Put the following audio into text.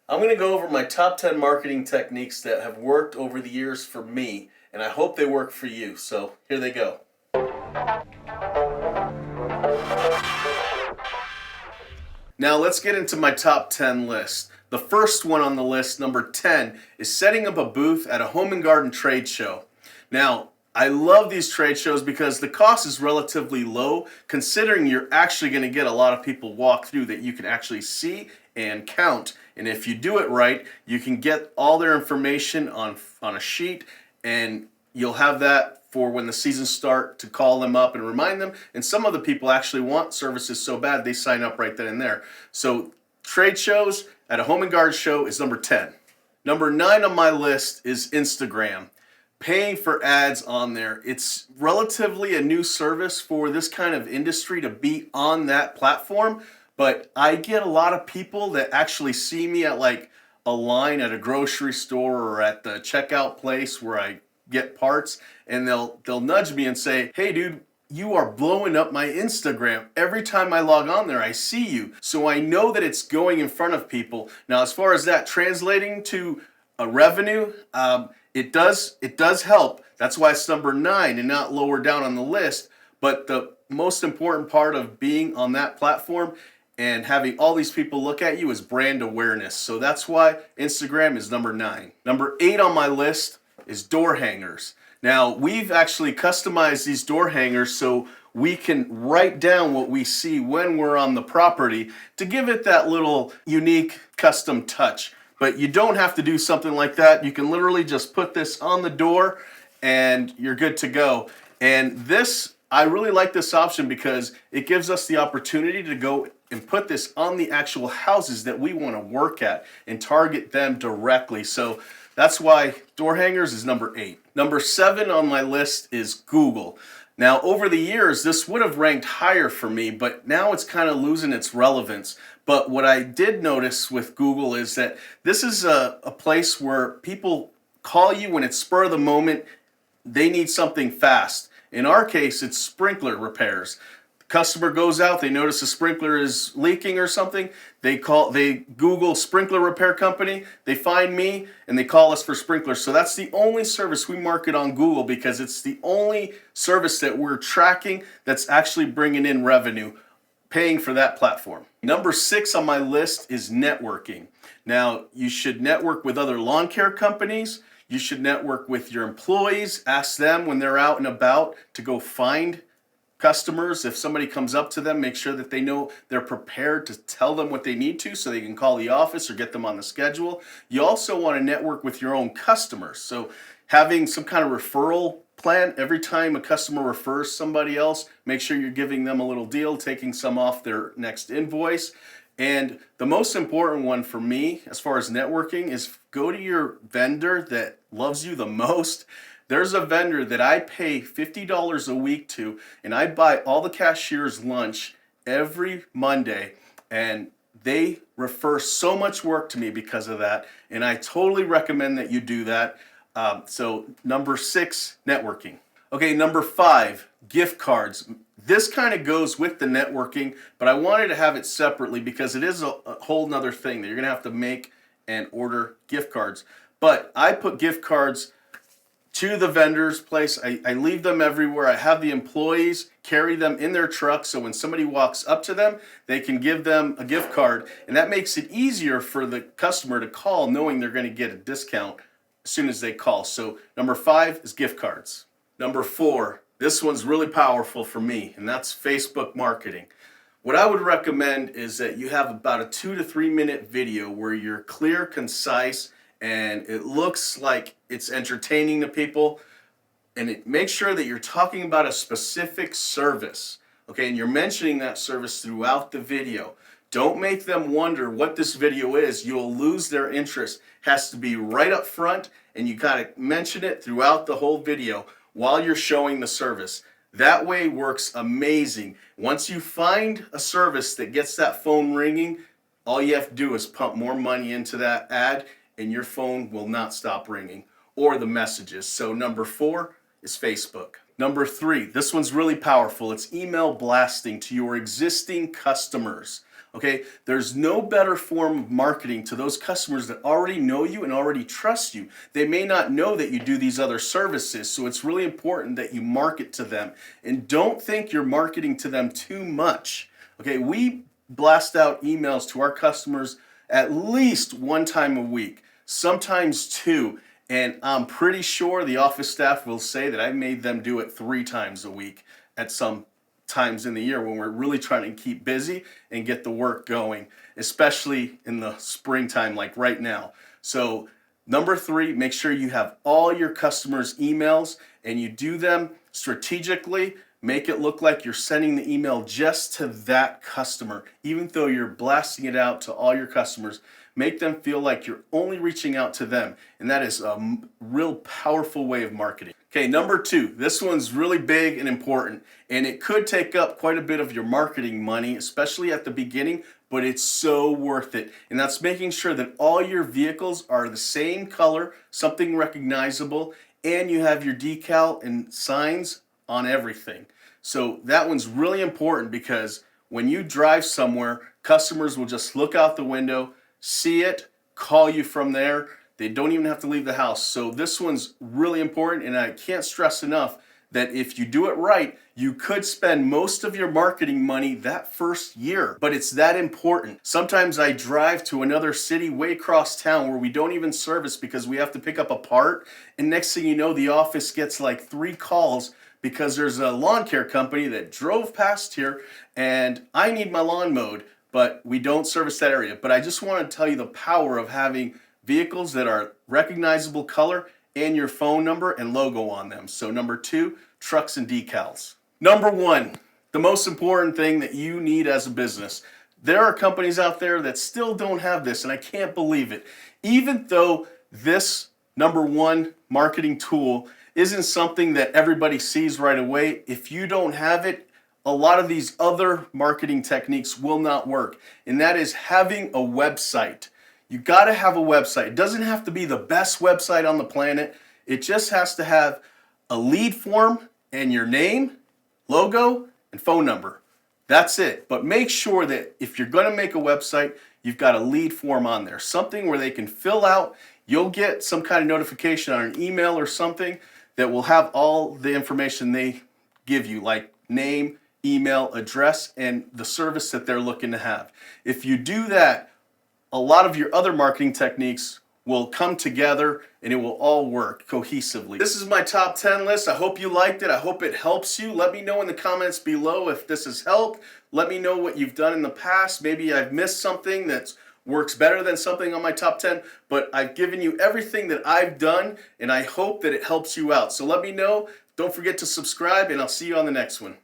I'm going to go over my top 10 marketing techniques that have worked over the years for me, and I hope they work for you. So here they go. Now let's get into my top 10 list. The first one on the list, number 10, is setting up a booth at a home and garden trade show. Now, I love these trade shows because the cost is relatively low, considering you're actually going to get a lot of people walk through that you can actually see and count. And if you do it right, you can get all their information on a sheet, and you'll have that for when the seasons start to call them up and remind them. And some of the people actually want services so bad they sign up right then and there. So trade shows at a home and garden show is number 10. Number 9 on my list is Instagram. Paying for ads on there. It's relatively a new service for this kind of industry to be on that platform, but I get a lot of people that actually see me at like a line at a grocery store or at the checkout place where I get parts, and they'll nudge me and say, "Hey dude, you are blowing up my Instagram. Every time I log on there, I see you." So I know that it's going in front of people. Now, as far as that translating to a revenue, it does help. That's why it's number 9 and not lower down on the list. But the most important part of being on that platform and having all these people look at you is brand awareness. So that's why Instagram is number 9. Number 8 on my list is door hangers. Now, we've actually customized these door hangers so we can write down what we see when we're on the property to give it that little unique custom touch. But you don't have to do something like that. You can literally just put this on the door and you're good to go. And this, I really like this option because it gives us the opportunity to go and put this on the actual houses that we want to work at and target them directly. So that's why door hangers is number 8. Number 7 on my list is Google. Now, over the years, this would have ranked higher for me, but now it's kind of losing its relevance. But what I did notice with Google is that this is a place where people call you when it's spur of the moment. They need something fast. In our case, it's sprinkler repairs. The customer goes out, they notice a sprinkler is leaking or something. They Google sprinkler repair company, they find me, and they call us for sprinklers. So that's the only service we market on Google because it's the only service that we're tracking that's actually bringing in revenue, paying for that platform. Number 6 on my list is networking. Now, you should network with other lawn care companies. You should network with your employees. Ask them when they're out and about to go find customers. If somebody comes up to them, make sure that they know they're prepared to tell them what they need to so they can call the office or get them on the schedule. You also want to network with your own customers. So having some kind of referral plan, every time a customer refers somebody else, make sure you're giving them a little deal, taking some off their next invoice. And the most important one for me as far as networking is go to your vendor that loves you the most. There's a vendor that I pay $50 a week to, and I buy all the cashiers lunch every Monday, and they refer so much work to me because of that, and I totally recommend that you do that. So number 6, networking. Okay, number 5, gift cards. This kind of goes with the networking, but I wanted to have it separately because it is a whole nother thing that you're gonna have to make and order gift cards. But I put gift cards to the vendor's place. I leave them everywhere. I have the employees carry them in their truck so when somebody walks up to them, they can give them a gift card. And that makes it easier for the customer to call knowing they're going to get a discount as soon as they call. So number 5 is gift cards. Number 4, this one's really powerful for me, and that's Facebook marketing. What I would recommend is that you have about a 2 to 3 minute video where you're clear, concise, and it looks like it's entertaining to people, and make sure that you're talking about a specific service, okay, and you're mentioning that service throughout the video. Don't make them wonder what this video is. You'll lose their interest. It has to be right up front, and you got to mention it throughout the whole video while you're showing the service. That way works amazing. Once you find a service that gets that phone ringing, all you have to do is pump more money into that ad, and your phone will not stop ringing, or the messages. So number 4 is Facebook. Number 3, this one's really powerful. It's email blasting to your existing customers. Okay, there's no better form of marketing to those customers that already know you and already trust you. They may not know that you do these other services, so it's really important that you market to them. And don't think you're marketing to them too much. Okay, we blast out emails to our customers at least one time a week, sometimes two. And I'm pretty sure the office staff will say that I made them do it 3 times a week at some times in the year when we're really trying to keep busy and get the work going, especially in the springtime like right now. So number 3, make sure you have all your customers' emails and you do them strategically. Make it look like you're sending the email just to that customer. Even though you're blasting it out to all your customers, make them feel like you're only reaching out to them. And that is a real powerful way of marketing. Okay, number 2, this one's really big and important, and it could take up quite a bit of your marketing money, especially at the beginning, but it's so worth it. And that's making sure that all your vehicles are the same color, something recognizable, and you have your decal and signs on everything. So that one's really important because when you drive somewhere, customers will just look out the window, see it, call you from there. They don't even have to leave the house. So this one's really important, and I can't stress enough that if you do it right, you could spend most of your marketing money that first year, but it's that important. Sometimes I drive to another city way across town where we don't even service because we have to pick up a part, and next thing you know, the office gets like 3 calls because there's a lawn care company that drove past here and I need my lawn mowed, but we don't service that area. But I just want to tell you the power of having vehicles that are recognizable color and your phone number and logo on them. So number 2, trucks and decals. Number 1, the most important thing that you need as a business. There are companies out there that still don't have this, and I can't believe it. Even though this number 1 marketing tool isn't something that everybody sees right away, if you don't have it, a lot of these other marketing techniques will not work. And that is having a website. You got to have a website. It doesn't have to be the best website on the planet. It just has to have a lead form and your name, logo, and phone number. That's it. But make sure that if you're going to make a website, you've got a lead form on there. Something where they can fill out. You'll get some kind of notification on an email or something that will have all the information they give you, like name, email, address, and the service that they're looking to have. If you do that, a lot of your other marketing techniques will come together and it will all work cohesively. This is my top 10 list. I hope you liked it. I hope it helps you. Let me know in the comments below if this has helped. Let me know what you've done in the past. Maybe I've missed something that works better than something on my top 10, but I've given you everything that I've done and I hope that it helps you out. So let me know. Don't forget to subscribe and I'll see you on the next one.